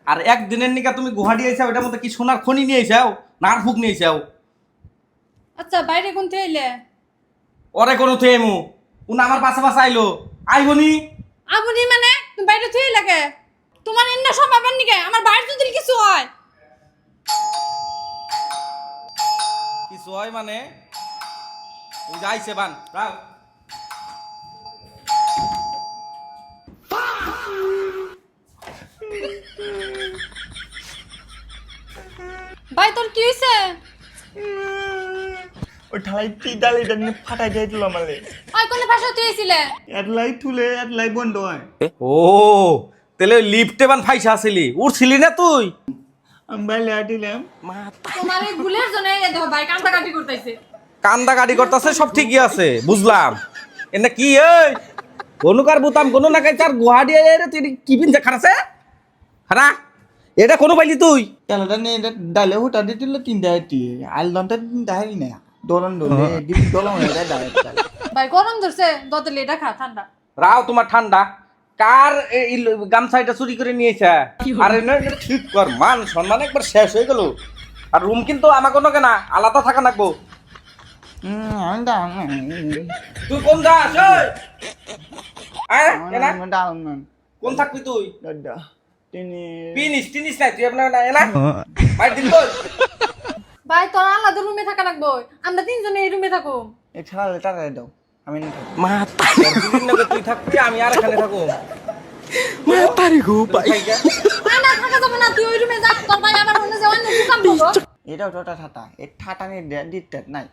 আর একদিনের নিকা তুমি গুহাটি আইছাও, এটার মধ্যে কি সোনার খনি নিয়ে আইছাও না আর ফুক নিয়ে আইছাও? আচ্ছা বাইরে কোন থেকে এলে? ওরে কোনো থেমু উনি আমার পাশে পাশে আইলো আইবনি। আপনি মানে তুমি বাইরে থেকে লাগে তোমার এন্না সব আবার নিকে আমার বাইরে যদি কিছু হয়। কিছু হয় মানে ওই যাইছে বান রাও। ভাই তোর কি হইছে? ওই ঢালাই ডাল এটা নিয়ে ফাটাই দিয়ে দিল আমালে। আর কোন ভাষা তুই ছিলে? এডলাই তুলে এডলাই বন্ধ হয়। ও তাহলে লিফটে বান ফাইসা আসিলি, উঠছিলি না তুই? আমি বাইরে দিলাম। তোমার এই ভুলের জন্য এই দেখো ভাই কান্তা কাটি করতেছে। কান্দা গাড়ি করতেছে সব ঠিকই আছে বুঝলাম। এনে কি এই অনুকার বুতাম কোনো না কাই চার গুহাটি রে তুই কি পিনছে খারাছে খারা এটা কোনো পাইলি তুই? তেলটা নিয়ে এটা ডালে হুটা দিয়ে দিল তিনটা এটি আলদনটা তিনটা হারি না দলন দলে ডিপি দলন এটা ডালে ভাই গরম ধরছে দতলে এটা খা ঠান্ডা। রাও তোমার ঠান্ডা কার এই গামছা এটা চুরি করে নিয়েছে? আর এনে ঠিক কর মান সম্মান একবার শেষ হয়ে গেল। আর রুম কিন্তু আমাকে নকে না আলাদা থাকা লাগবো। তুই কোন যাস এই? আয়, এনা? কোন থাকবি তুই? টিনিস নাই তুই আপনার না বাইর দিন তোর। ভাই তোর আলাদা রুমে থাকা লাগবো, আমরা তিনজনে এই রুমে থাকো। এছাড়া টাকা দাও আমি দুদিন নাকি তুই থাকবি আমি আর এখানে থাকবো। না থাকা যাবে না, তুই ওই রুমে যা, তোর ভাই আবার অন্য যাওয়ার নতুন কাম করবো। এটাও ঠাটা এ ঠাটা নিয়ে দিতে নাই